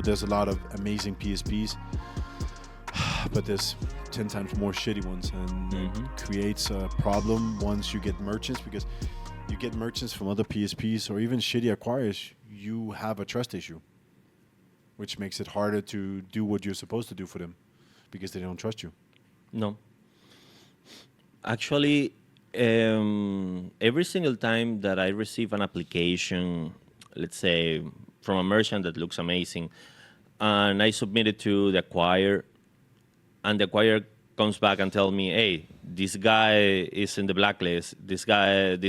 there's a lot of amazing PSPs, but there's 10 times more shitty ones, and it creates a problem once you get merchants, because you get merchants from other PSPs or even shitty acquirers, you have a trust issue, which makes it harder to do what you're supposed to do for them because they don't trust you. No. Actually, every single time that I receive an application, let's say from a merchant that looks amazing, and I submit it to the acquirer, and the acquirer comes back and tells me, hey, this guy is in the blacklist, this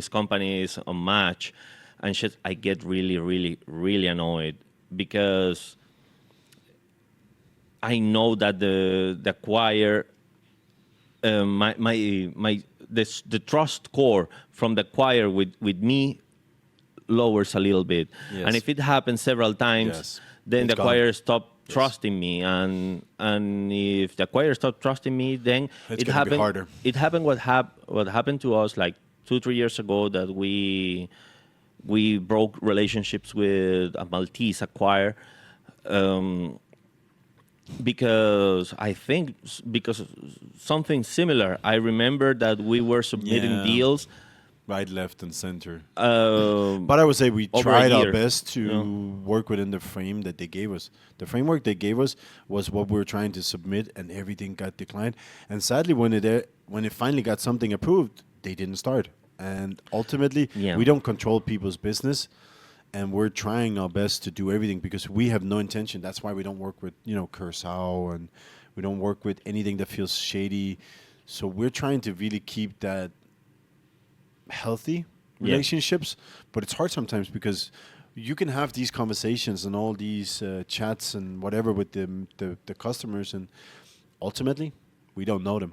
company is on match, and shit, I get really, really, really annoyed, because I know that the acquirer, the trust score from the acquirer with me lowers a little bit. Yes. And if it happens several times, then it's the acquirer gone. stop trusting me, and if the acquirer stop trusting me, then It's it gonna be happened. harder. It happened. What happened to us like 2-3 years ago, that we broke relationships with a Maltese acquirer. Because something similar. I remember that we were submitting deals. Right, left, and center. But But I would say we over tried a our year, best to work within the frame that they gave us. The framework they gave us was what we were trying to submit, and everything got declined. And sadly, when it finally got something approved, they didn't start. And ultimately, we don't control people's business, and we're trying our best to do everything because we have no intention. That's why we don't work with Curacao, and we don't work with anything that feels shady. So we're trying to really keep that healthy relationships, but it's hard sometimes because you can have these conversations and all these chats and whatever with the customers, and ultimately we don't know them.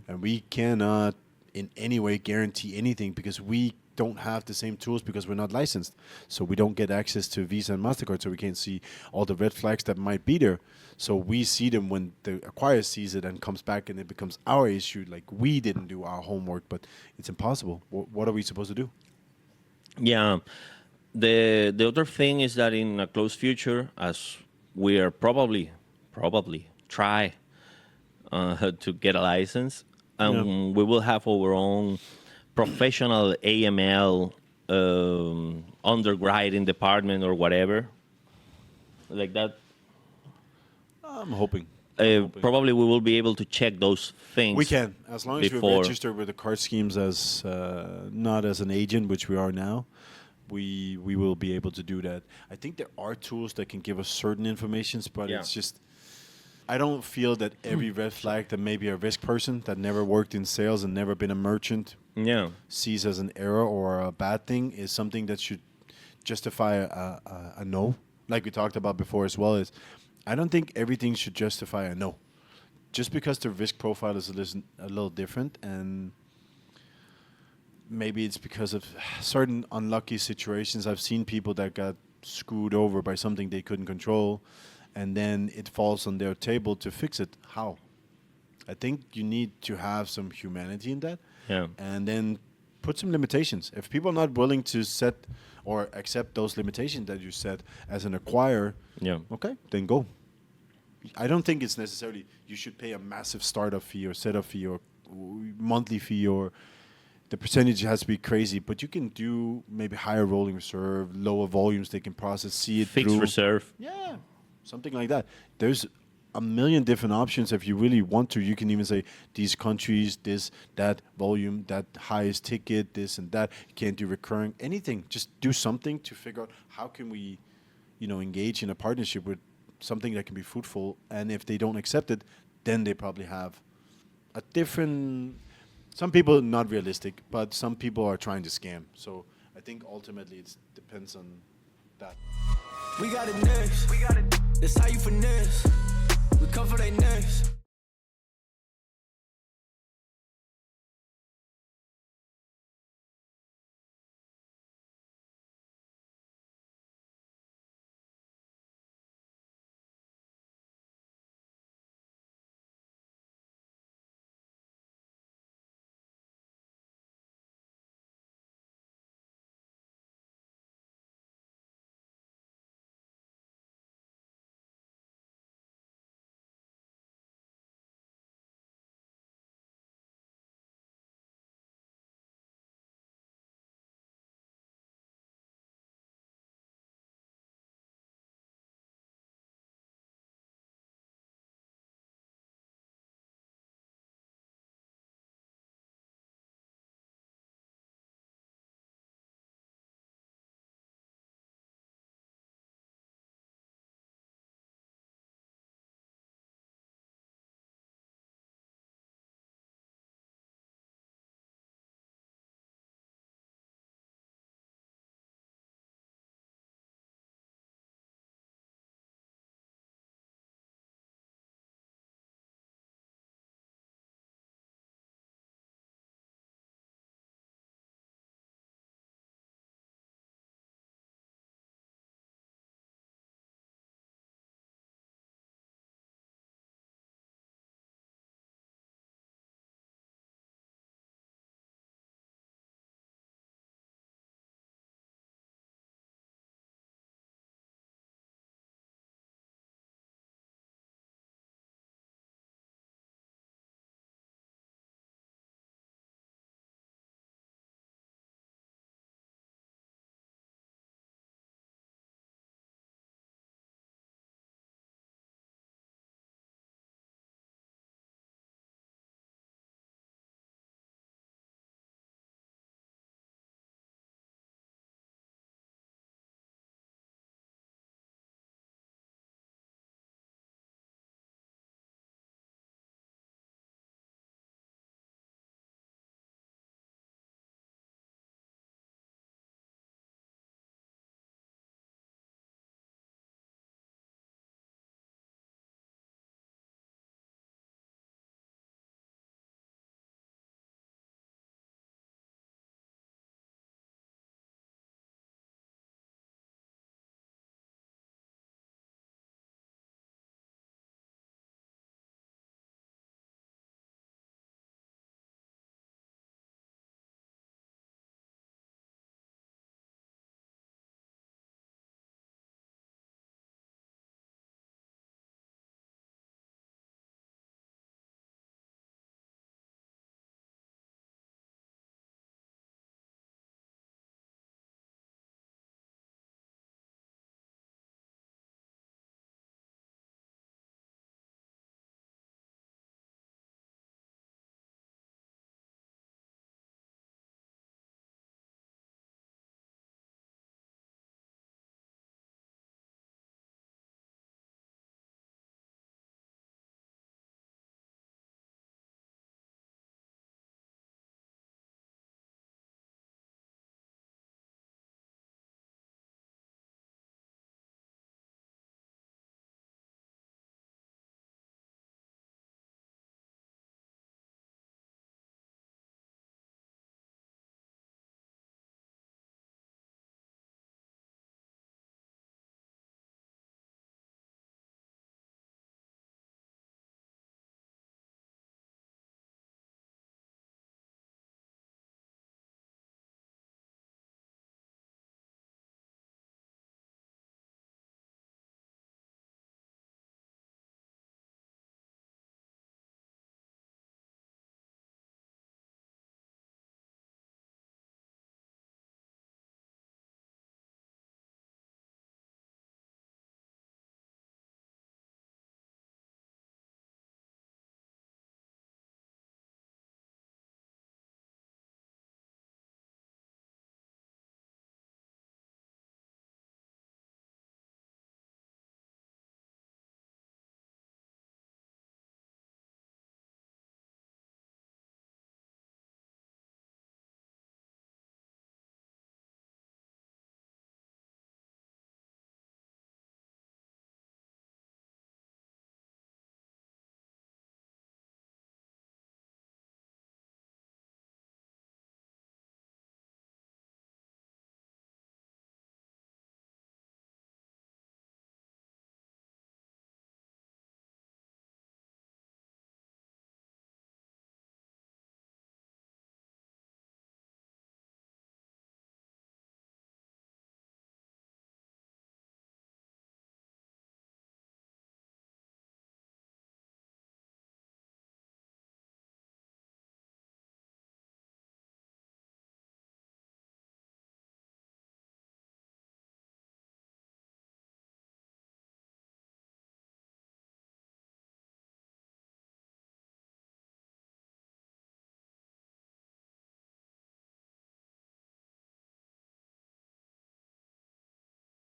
And we cannot in any way guarantee anything because we don't have the same tools because we're not licensed. So we don't get access to Visa and MasterCard, so we can't see all the red flags that might be there. So we see them when the acquirer sees it and comes back, and it becomes our issue, like we didn't do our homework, but it's impossible. What are we supposed to do? Yeah. The other thing is that in a close future, as we are probably try to get a license, and we will have our own professional AML underwriting department or whatever like that. I'm hoping. Probably we will be able to check those things. We can, as long as we're registered with the card schemes as not as an agent, which we are now. We will be able to do that. I think there are tools that can give us certain informations, but it's just, I don't feel that every red flag that maybe a risk person that never worked in sales and never been a merchant sees as an error or a bad thing is something that should justify a no. Like we talked about before as well, is I don't think everything should justify a no. Just because the risk profile is a little different, and maybe it's because of certain unlucky situations. I've seen people that got screwed over by something they couldn't control, and then it falls on their table to fix it. How? I think you need to have some humanity in that, and then put some limitations. If people are not willing to set or accept those limitations that you set as an acquirer, okay, then go. I don't think it's necessarily you should pay a massive startup fee or setup fee or monthly fee, or the percentage has to be crazy, but you can do maybe higher rolling reserve, lower volumes they can process, see it fixed through. reserve. Yeah, something like that. There's a million different options if you really want to. You can even say these countries, this, that volume, that highest ticket, this and that. You can't do recurring, anything. Just do something to figure out how can we, engage in a partnership with something that can be fruitful. And if they don't accept it, then they probably have a different. Some people not realistic, but some people are trying to scam. So I think ultimately it depends on that. We got it next. That's how you finesse. We come for they next.